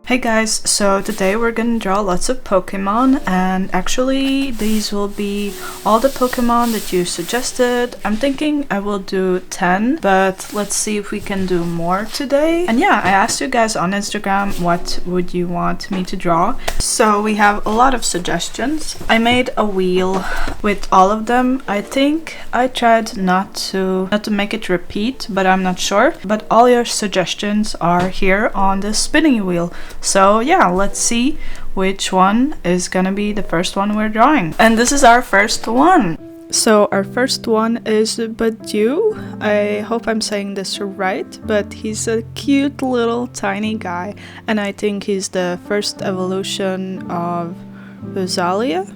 Hey guys, so today we're gonna draw lots of Pokemon, and actually these will be all the Pokemon that you suggested. I'm thinking I will do 10, but let's see if we can do more today. And yeah, I asked you guys on Instagram what would you want me to draw. So we have a lot of suggestions. I made a wheel with all of them. I think I tried not to make it repeat, but I'm not sure. But all your suggestions are here on the spinning wheel. So yeah, let's see which one is gonna be the first one we're drawing. And this is our first one. So our first one is Badu. I hope I'm saying this right, but he's a cute little tiny guy, and I think he's the first evolution of Rosalia.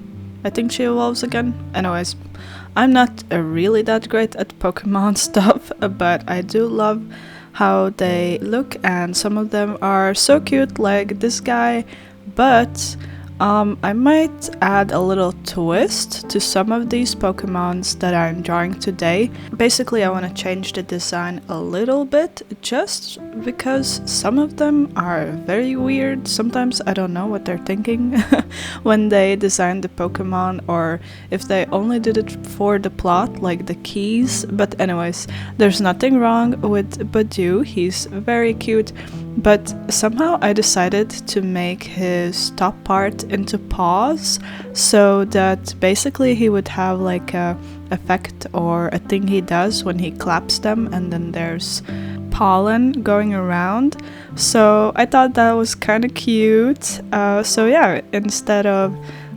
I think she evolves again. Anyways, I'm not really that great at Pokemon stuff, but I do love how they look, and some of them are so cute, like this guy, but I might add a little twist to some of these Pokemons that I'm drawing today. Basically, I want to change the design a little bit, just because some of them are very weird. Sometimes I don't know what they're thinking when they design the Pokemon, or if they only did it for the plot, like the keys. But anyways, there's nothing wrong with Badu. He's very cute. But somehow I decided to make his top part into paws, so that basically he would have like a effect or a thing he does when he claps them, and then there's pollen going around. So I thought that was kind of cute. So yeah, instead of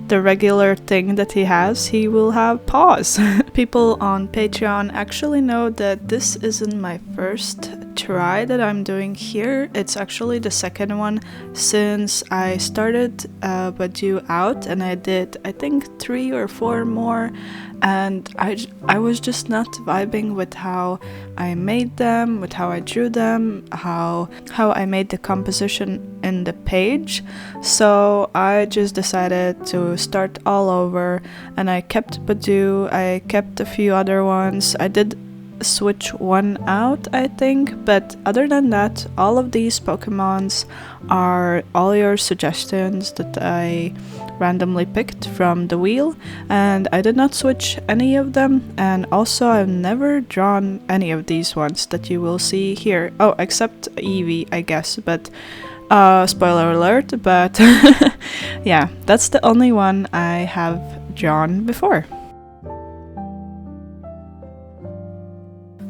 the regular thing that he has, he will have paws. People on Patreon actually know that this isn't my first try that I'm doing here. It's actually the second one since I started Badu out, and I did I think 3 or 4 more, and I was just not vibing with how I made them, with how I drew them, how I made the composition in the page. So I just decided to start all over, and I kept Badu, I kept a few other ones. I did switch one out, I think, but other than that, all of these Pokemons are all your suggestions that I randomly picked from the wheel, and I did not switch any of them. And also, I've never drawn any of these ones that you will see here. Oh, except Eevee, I guess, but spoiler alert, but yeah, that's the only one I have drawn before.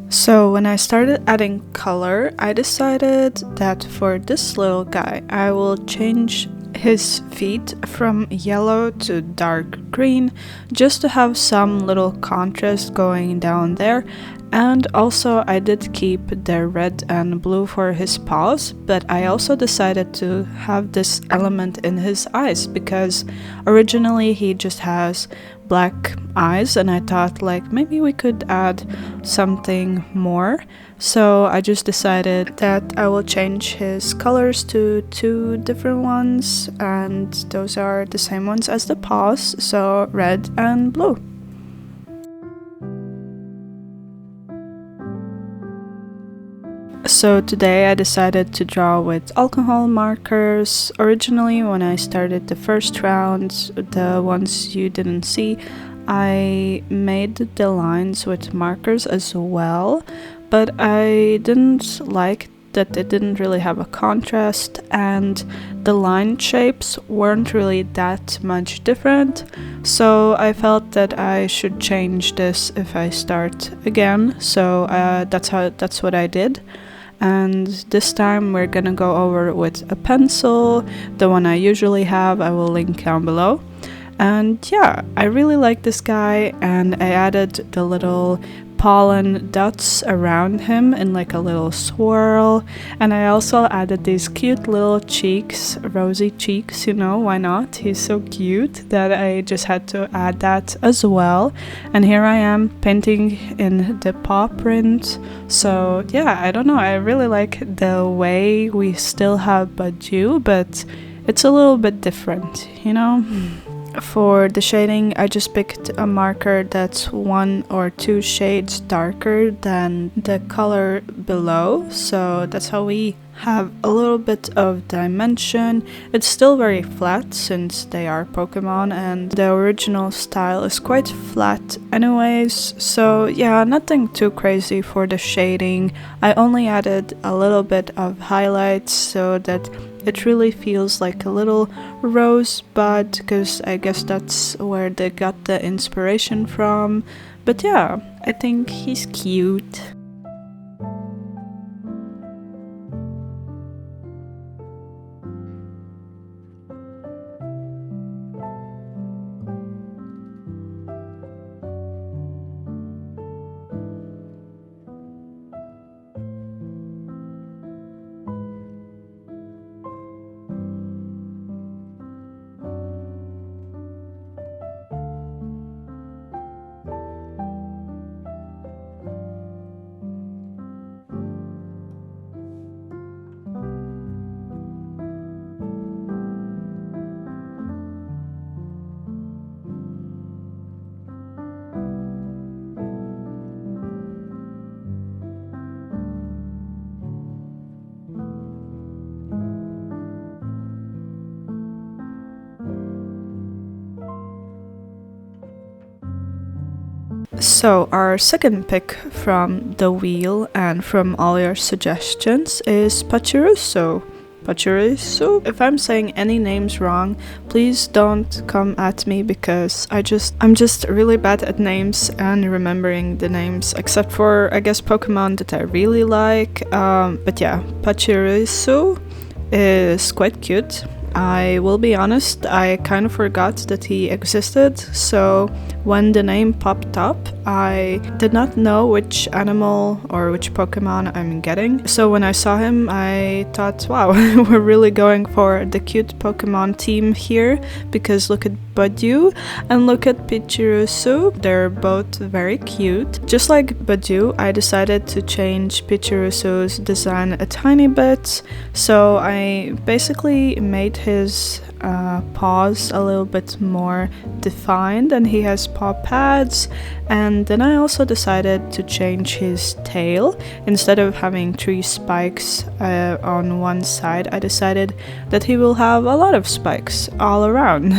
So when I started adding color, I decided that for this little guy, I will change his feet from yellow to dark green, just to have some little contrast going down there. And also I did keep the red and blue for his paws, but I also decided to have this element in his eyes, because originally he just has black eyes, and I thought like maybe we could add something more. So I just decided that I will change his colors to 2 different ones, and those are the same ones as the paws, so red and blue. So today I decided to draw with alcohol markers. Originally, when I started the first round, the ones you didn't see, I made the lines with markers as well, but I didn't like that it didn't really have a contrast, and the line shapes weren't really that much different. So I felt that I should change this if I start again. So that's what I did. And this time we're gonna go over with a pencil, the one I usually have. I will link down below. And yeah, I really like this guy, and I added the little pollen dots around him in like a little swirl, and I also added these cute little cheeks, rosy cheeks, you know, why not? He's so cute that I just had to add that as well. And here I am painting in the paw print. So yeah, I don't know, I really like the way we still have Badu, but it's a little bit different, you know? For the shading, I just picked a marker that's 1 or 2 shades darker than the color below, so that's how we have a little bit of dimension. It's still very flat since they are Pokemon and the original style is quite flat anyways, so yeah, nothing too crazy for the shading. I only added a little bit of highlights so that it really feels like a little rosebud, because I guess that's where they got the inspiration from. But yeah, I think he's cute. So our second pick from the wheel and from all your suggestions is Pachirisu. Pachirisu? If I'm saying any names wrong, please don't come at me because I'm just really bad at names and remembering the names, except for I guess Pokemon that I really like. But yeah, Pachirisu is quite cute. I will be honest, I kind of forgot that he existed, so when the name popped up, I did not know which animal or which Pokemon I'm getting. So when I saw him, I thought, wow, we're really going for the cute Pokemon team here, because look at Badu and look at Pachirisu. They're both very cute. Just like Badu, I decided to change Pachirisu's design a tiny bit, so I basically made his paws a little bit more defined, and he has paw pads. And then I also decided to change his tail. Instead of having 3 spikes on one side, I decided that he will have a lot of spikes all around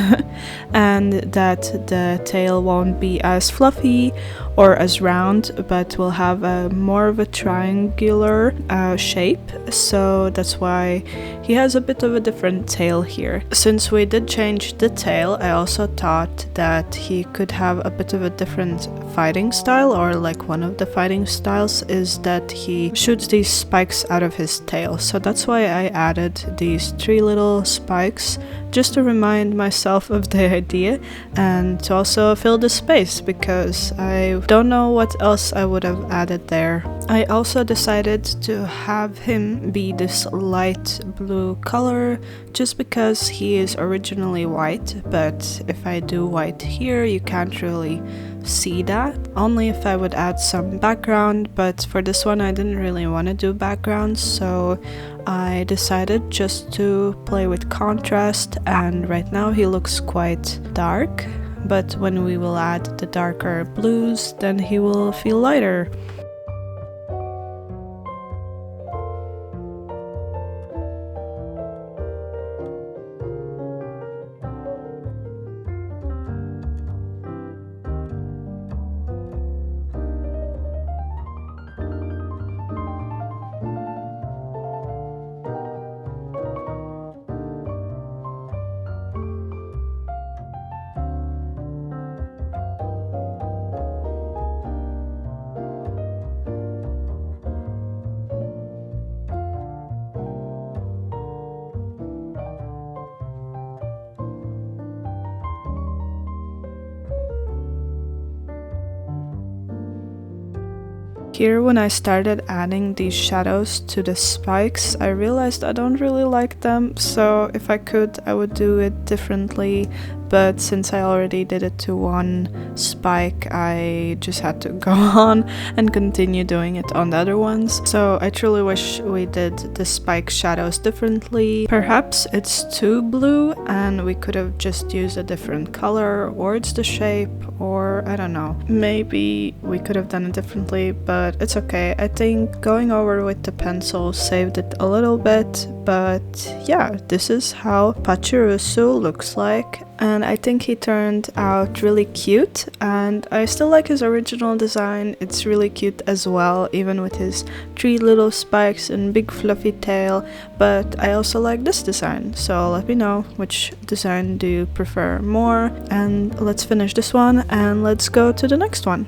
and that the tail won't be as fluffy or as round, but will have a more of a triangular shape. So that's why he has a bit of a different tail here. Since we did change the tail, I also thought that he could have a bit of a different fighting style, or like one of the fighting styles is that he shoots these spikes out of his tail. So that's why I added these 3 little spikes, just to remind myself of the idea and to also fill the space, because I don't know what else I would have added there. I also decided to have him be this light blue color just because he is originally white, but if I do white here you can't really see that, only if I would add some background, but for this one I didn't really want to do background, so I decided just to play with contrast, and right now he looks quite dark, but when we will add the darker blues then he will feel lighter. Here, when I started adding these shadows to the spikes, I realized I don't really like them, so if I could, I would do it differently, but since I already did it to one spike, I just had to go on and continue doing it on the other ones. So I truly wish we did the spike shadows differently. Perhaps it's too blue and we could have just used a different color, or it's the shape, or I don't know. Maybe we could have done it differently, but it's okay. I think going over with the pencil saved it a little bit, but yeah, this is how Pachirisu looks like, and I think he turned out really cute, and I still like his original design. It's really cute as well, even with his 3 little spikes and big fluffy tail, but I also like this design, so let me know which design do you prefer more, and let's finish this one and let's go to the next one.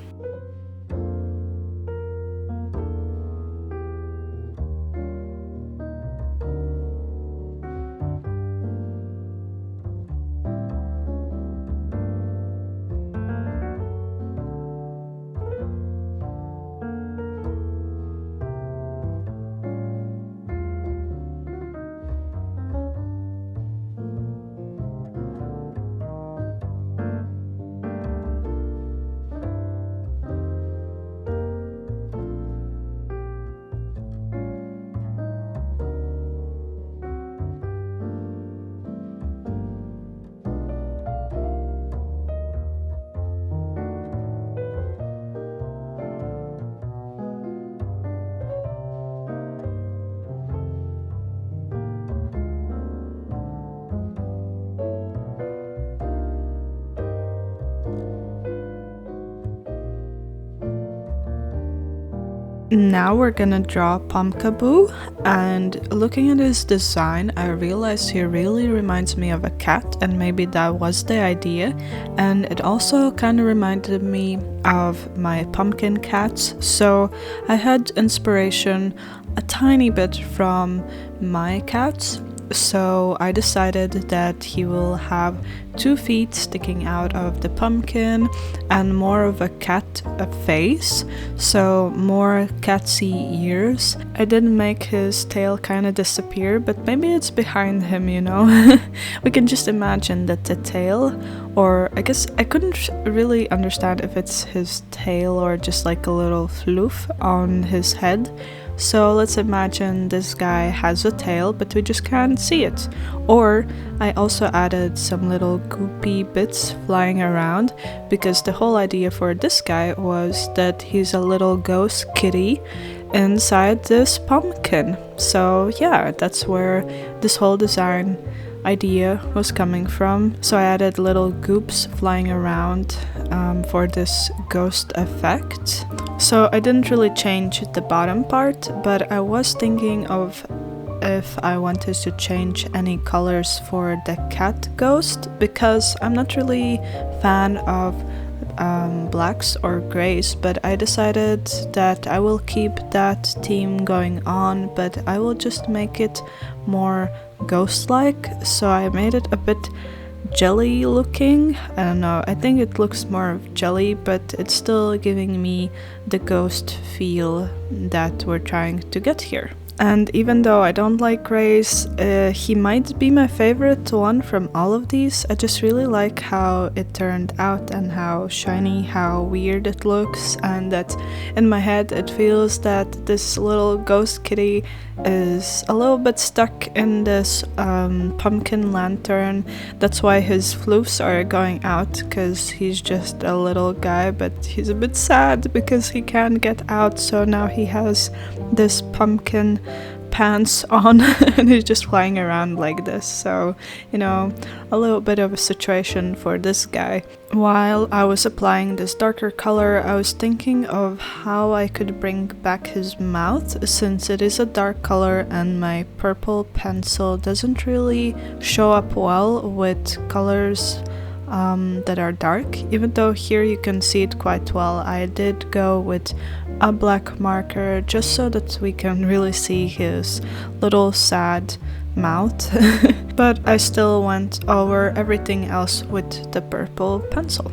Now we're gonna draw Pumpkaboo, and looking at his design, I realized he really reminds me of a cat, and maybe that was the idea. And it also kind of reminded me of my pumpkin cats, so I had inspiration a tiny bit from my cats. So I decided that he will have 2 feet sticking out of the pumpkin and more of a cat face, so more catsy ears. I didn't make his tail kind of disappear, but maybe it's behind him, you know. We can just imagine that the tail, or I guess I couldn't really understand if it's his tail or just like a little floof on his head. So let's imagine this guy has a tail, but we just can't see it. Or I also added some little goopy bits flying around, because the whole idea for this guy was that he's a little ghost kitty inside this pumpkin. So yeah, that's where this whole design idea was coming from. So I added little goops flying around for this ghost effect. So I didn't really change the bottom part, but I was thinking of if I wanted to change any colors for the cat ghost, because I'm not really fan of blacks or grays, but I decided that I will keep that theme going on, but I will just make it more ghost-like. So I made it a bit jelly looking. I don't know, I think it looks more of jelly, but it's still giving me the ghost feel that we're trying to get here. And even though I don't like grays, he might be my favorite one from all of these. I just really like how it turned out and how shiny, how weird it looks, and that in my head it feels that this little ghost kitty is a little bit stuck in this pumpkin lantern. That's why his floofs are going out, because he's just a little guy, but he's a bit sad because he can't get out, so now he has this pumpkin pants on and he's just flying around like this. So, you know, a little bit of a situation for this guy. While I was applying this darker color, I was thinking of how I could bring back his mouth, since it is a dark color and my purple pencil doesn't really show up well with colors that are dark. Even though here you can see it quite well, I did go with a black marker just so that we can really see his little sad mouth. But I still went over everything else with the purple pencil.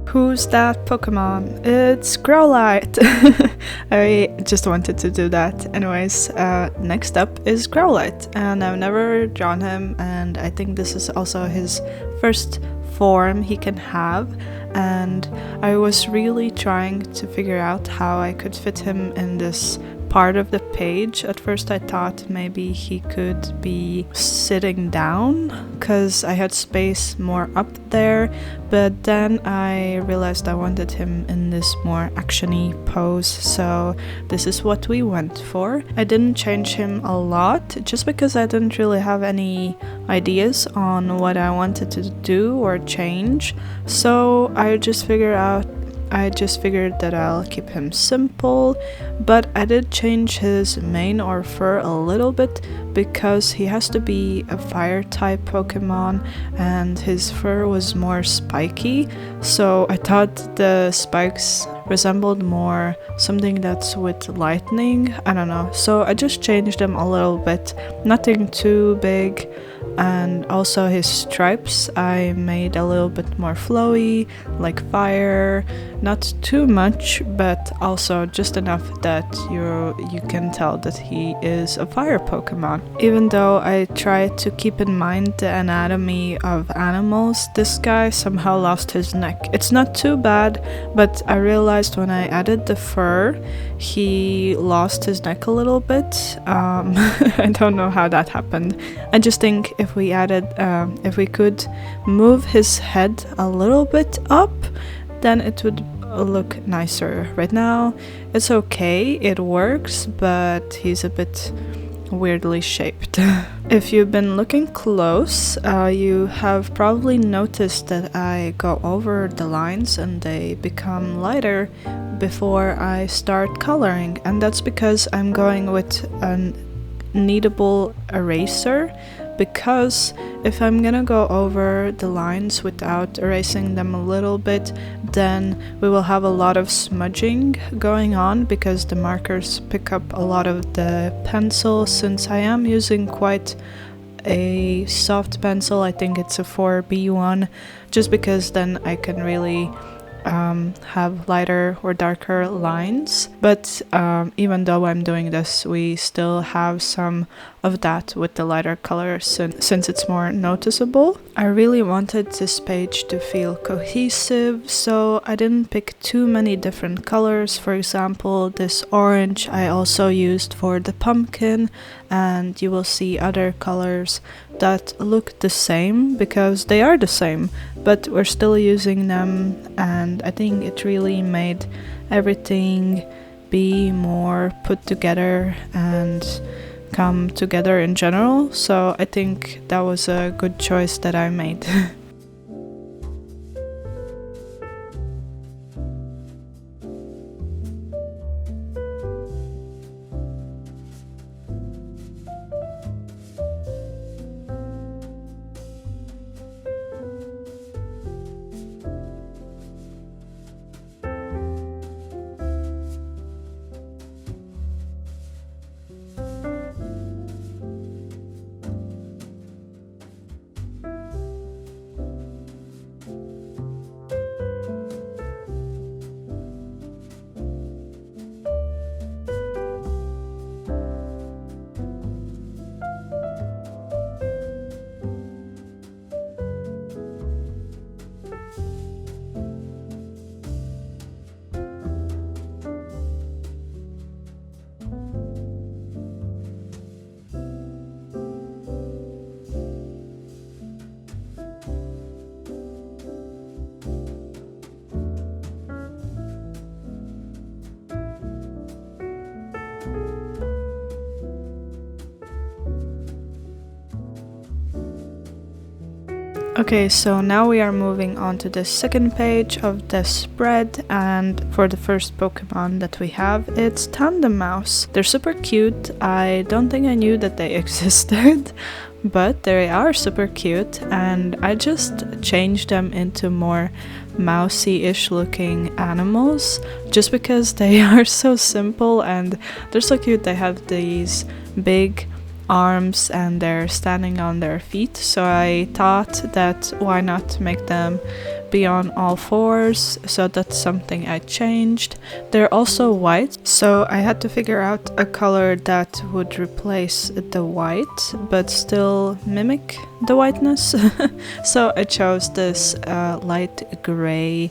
Who's that Pokemon? It's Growlite! I just wanted to do that. Anyways, next up is Growlite, and I've never drawn him, and I think this is also his first form he can have, and I was really trying to figure out how I could fit him in this part of the page. At first I thought maybe he could be sitting down because I had space more up there, but then I realized I wanted him in this more actiony pose, so this is what we went for. I didn't change him a lot just because I didn't really have any ideas on what I wanted to do or change, so I just figured that I'll keep him simple, but I did change his mane or fur a little bit because he has to be a fire type Pokemon and his fur was more spiky, so I thought the spikes resembled more something that's with lightning. I don't know, so I just changed them a little bit, nothing too big. And also his stripes I made a little bit more flowy, like fire, not too much, but also just enough that you can tell that he is a fire Pokemon. Even though I tried to keep in mind the anatomy of animals, this guy somehow lost his neck. It's not too bad, but I realized when I added the fur, he lost his neck a little bit. I don't know how that happened. I just think if we could move his head a little bit up, then it would look nicer. Right now it's okay, it works, but he's a bit weirdly shaped. If you've been looking close, you have probably noticed that I go over the lines and they become lighter before I start coloring, and that's because I'm going with a kneadable eraser, because if I'm gonna go over the lines without erasing them a little bit, then we will have a lot of smudging going on because the markers pick up a lot of the pencil. Since I am using quite a soft pencil, I think it's a 4B1, just because then I can really have lighter or darker lines. But even though I'm doing this, we still have some of that with the lighter color since it's more noticeable. I really wanted this page to feel cohesive, so I didn't pick too many different colors. For example, this orange I also used for the pumpkin, and you will see other colors that look the same because they are the same, but we're still using them, and I think it really made everything be more put together and come together in general, so I think that was a good choice that I made. Okay, so now we are moving on to the second page of the spread, and for the first Pokemon that we have, it's Tandem Mouse. They're super cute. I don't think I knew that they existed, but they are super cute, and I just changed them into more mousy-ish looking animals just because they are so simple and they're so cute. They have these big arms and they're standing on their feet, so I thought that why not make them be on all fours, so that's something I changed. They're also white, so I had to figure out a color that would replace the white but still mimic the whiteness. So I chose this light gray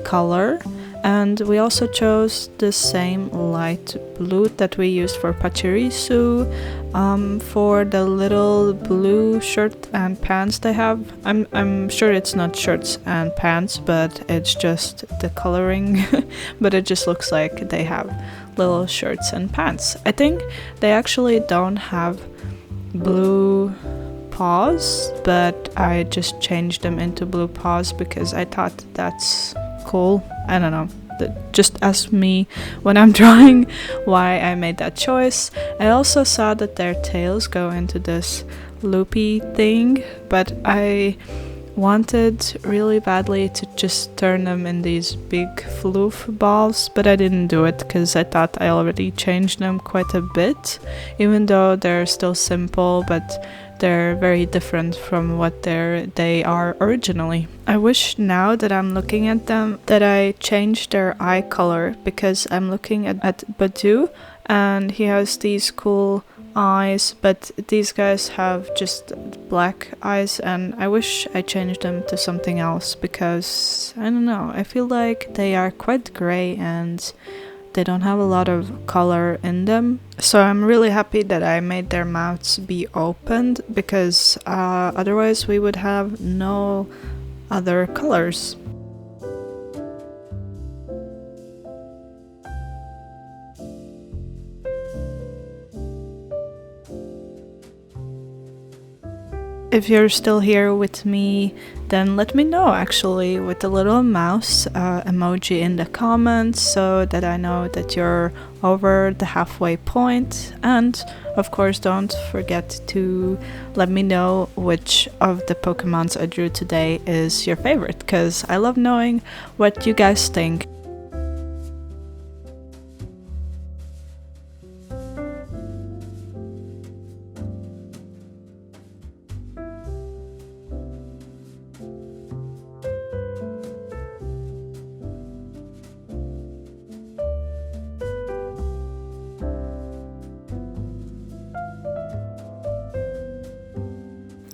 color, and we also chose the same light blue that we used for Pachirisu. For the little blue shirt and pants they have, I'm sure it's not shirts and pants, but it's just the coloring. But it just looks like they have little shirts and pants. I think they actually don't have blue paws, but I just changed them into blue paws because I thought that's cool. I don't know. Just ask me when I'm drawing why I made that choice. I also saw that their tails go into this loopy thing, but I wanted really badly to just turn them in these big floof balls, but I didn't do it because I thought I already changed them quite a bit, even though they're still simple, but they're very different from what they are originally. I wish now that I'm looking at them that I changed their eye color, because I'm looking at Badu and he has these cool eyes, but these guys have just black eyes, and I wish I changed them to something else because I don't know, I feel like they are quite gray and they don't have a lot of color in them. So I'm really happy that I made their mouths be opened, because otherwise we would have no other colors. If you're still here with me, then let me know actually with the little mouse emoji in the comments, so that I know that you're over the halfway point. And of course, don't forget to let me know which of the Pokemons I drew today is your favorite, because I love knowing what you guys think.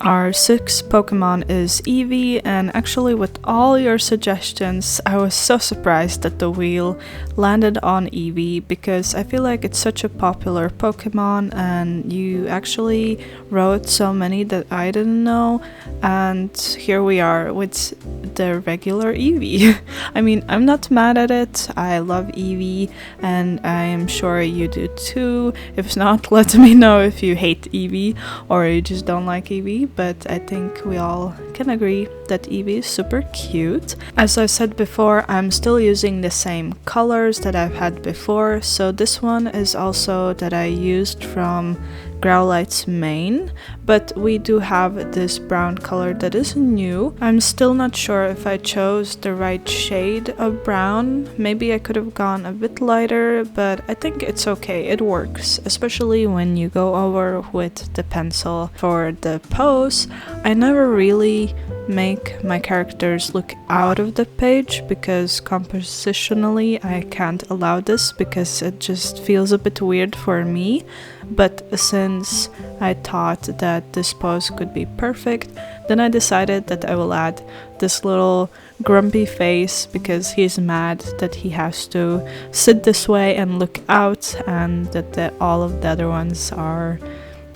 Our sixth Pokemon is Eevee, and actually with all your suggestions, I was so surprised that the wheel landed on Eevee, because I feel like it's such a popular Pokemon and you actually wrote so many that I didn't know, and here we are with the regular Eevee. I mean, I'm not mad at it, I love Eevee and I am sure you do too. If not, let me know if you hate Eevee or you just don't like Eevee. But I think we all can agree that Eevee is super cute. As I said before, I'm still using the same colors that I've had before, so this one is also that I used from Growlite's main, but we do have this brown color that is new. I'm still not sure if I chose the right shade of brown. Maybe I could have gone a bit lighter, but I think it's okay, it works, especially when you go over with the pencil. For the pose, I never really make my characters look out of the page, because compositionally I can't allow this, because it just feels a bit weird for me. But since I thought that this pose could be perfect, then I decided that I will add this little grumpy face, because he's mad that he has to sit this way and look out, and that all of the other ones are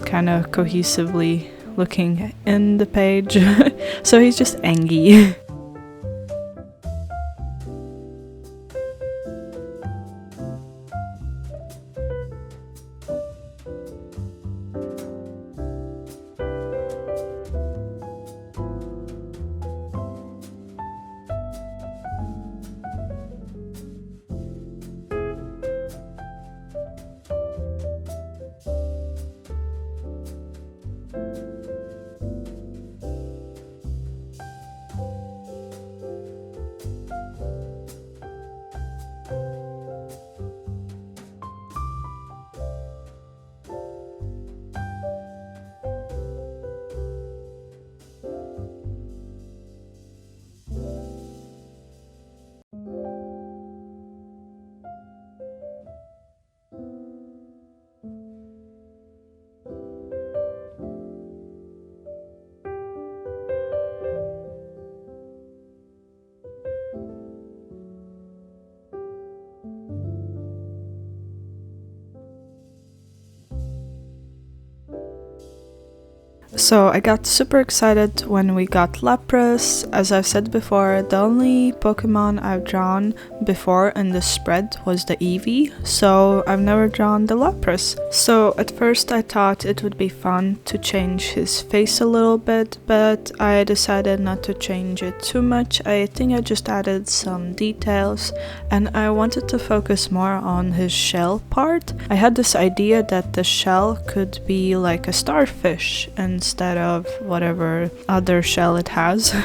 kind of cohesively looking in the page. So he's just angry. So I got super excited when we got Lapras. As I've said before, the only Pokemon I've drawn before in the spread was the Eevee, so I've never drawn the Lapras. So at first I thought it would be fun to change his face a little bit, but I decided not to change it too much. I think I just added some details, and I wanted to focus more on his shell part. I had this idea that the shell could be like a starfish instead of whatever other shell it has.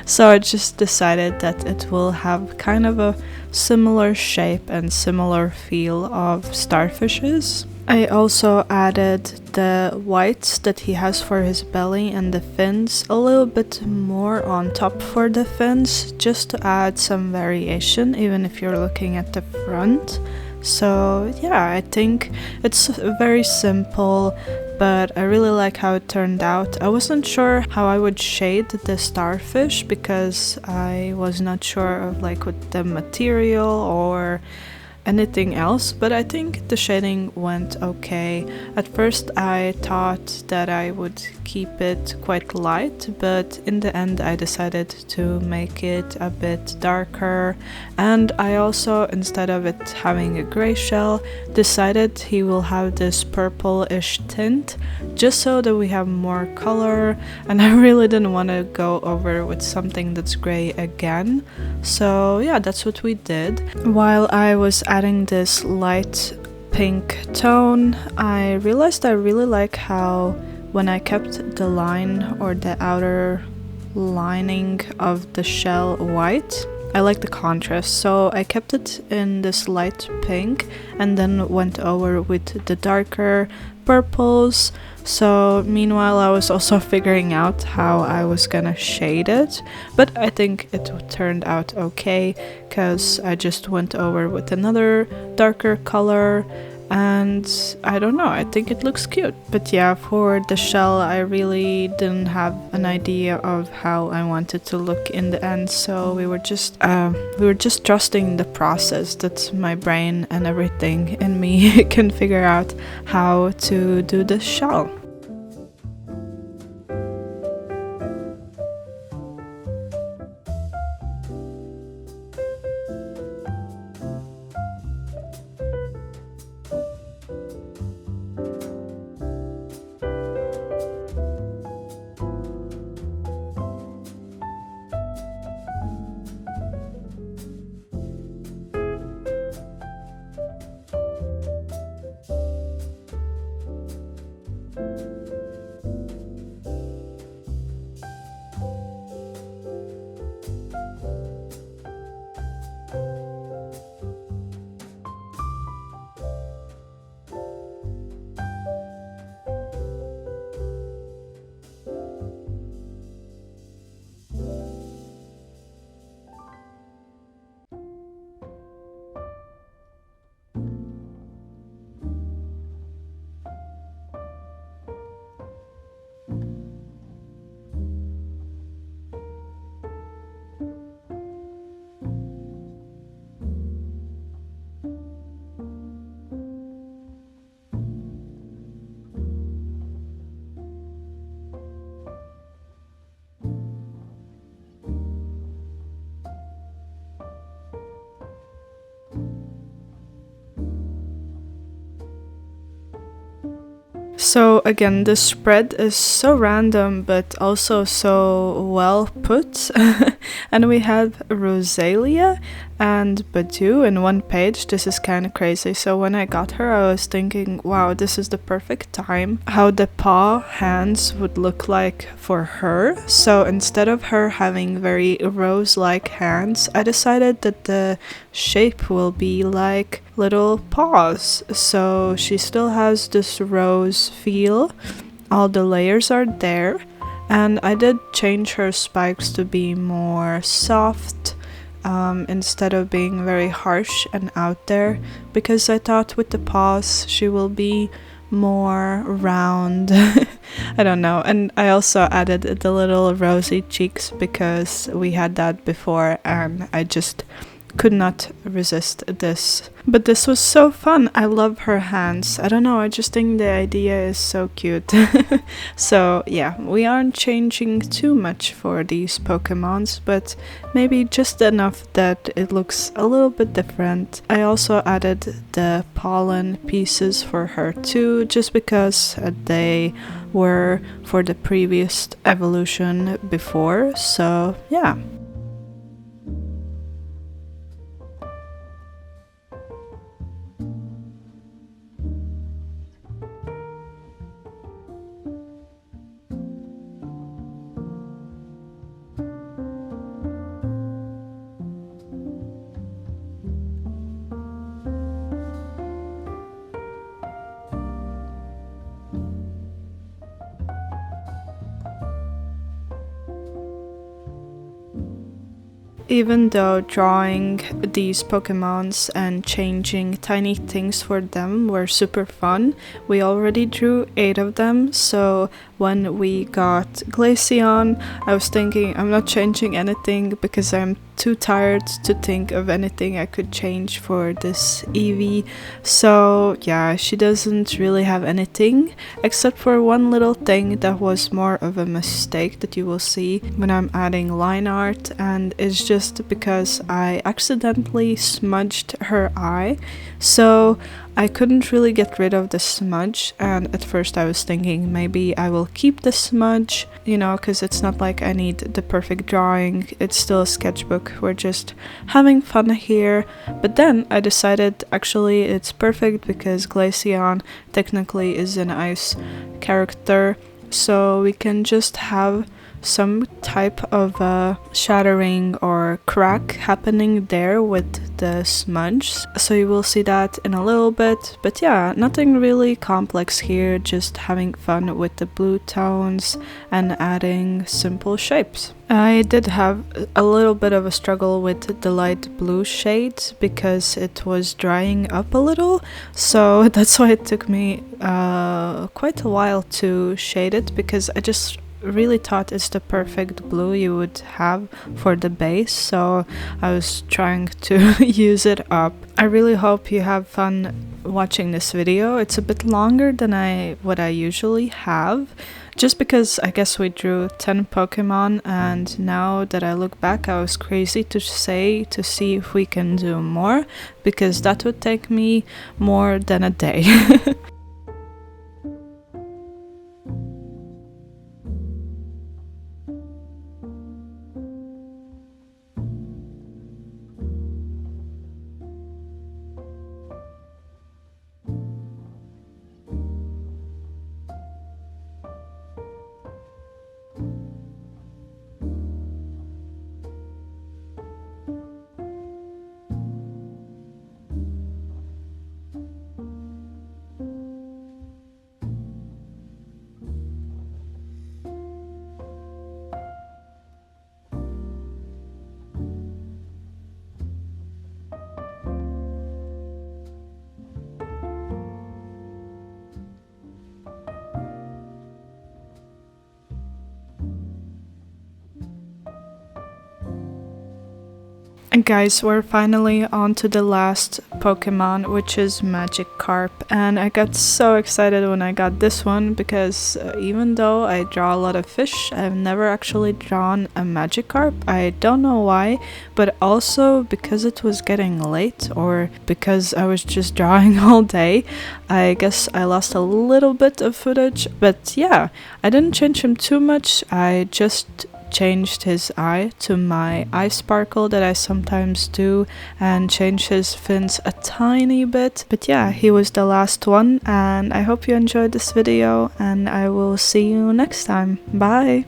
So I just decided that it will have kind of a similar shape and similar feel of starfishes. I also added the whites that he has for his belly and the fins a little bit more on top for the fins, just to add some variation even if you're looking at the front. So yeah, I think it's very simple, but I really like how it turned out. I wasn't sure how I would shade the starfish because I was not sure of like with the material or anything else, but I think the shading went okay. At first I thought that I would keep it quite light, but in the end I decided to make it a bit darker, and I also, instead of it having a gray shell, decided he will have this purple-ish tint just so that we have more color, and I really didn't want to go over with something that's gray again. So yeah, that's what we did. While I was adding this light pink tone, I realized I really like how when I kept the line or the outer lining of the shell white, I like the contrast, so I kept it in this light pink and then went over with the darker purples. So meanwhile I was also figuring out how I was gonna shade it, but I think it turned out okay because I just went over with another darker color, and I don't know, I think it looks cute. But yeah, for the shell I really didn't have an idea of how I wanted to look in the end, so we were just trusting the process that my brain and everything in me can figure out how to do the shell. So again, the spread is so random but also so well put. And we have Rosalia and Badu in one page. This is kind of crazy. So when I got her, I was thinking, wow, this is the perfect time how the paw hands would look like for her. So instead of her having very rose-like hands, I decided that the shape will be like little paws. So she still has this rose feel. All the layers are there. And I did change her spikes to be more soft, instead of being very harsh and out there, because I thought with the paws she will be more round. I don't know. And I also added the little rosy cheeks because we had that before and I just could not resist this. But this was so fun. I love her hands. I don't know, I just think the idea is so cute. So yeah, we aren't changing too much for these Pokemons, but maybe just enough that it looks a little bit different. I also added the pollen pieces for her too, just because they were for the previous evolution before, so yeah. Even though drawing these Pokemons and changing tiny things for them were super fun, we already drew 8 of them, so when we got Glaceon, I was thinking I'm not changing anything because I'm too tired to think of anything I could change for this Eevee. So yeah, she doesn't really have anything except for one little thing that was more of a mistake that you will see when I'm adding line art, and it's just because I accidentally smudged her eye. So I couldn't really get rid of the smudge, and at first I was thinking maybe I will keep the smudge, you know, because it's not like I need the perfect drawing, it's still a sketchbook, we're just having fun here. But then I decided actually it's perfect because Glaceon technically is an ice character, so we can just have some type of shattering or crack happening there with the smudge, so you will see that in a little bit. But yeah, nothing really complex here, just having fun with the blue tones and adding simple shapes. I did have a little bit of a struggle with the light blue shades because it was drying up a little, so that's why it took me quite a while to shade it, because I just really thought it's the perfect blue you would have for the base, so I was trying to use it up. I really hope you have fun watching this video. It's a bit longer than what I usually have, just because I guess we drew 10 Pokemon, and now that I look back I was crazy to see if we can do more, because that would take me more than a day. And guys, we're finally on to the last Pokemon, which is Magikarp, and I got so excited when I got this one because even though I draw a lot of fish, I've never actually drawn a Magikarp. I don't know why, but also because it was getting late, or because I was just drawing all day, I guess I lost a little bit of footage. But yeah, I didn't change him too much, I just changed his eye to my eye sparkle that I sometimes do, and changed his fins a tiny bit. But yeah, he was the last one, and I hope you enjoyed this video, and I will see you next time. Bye!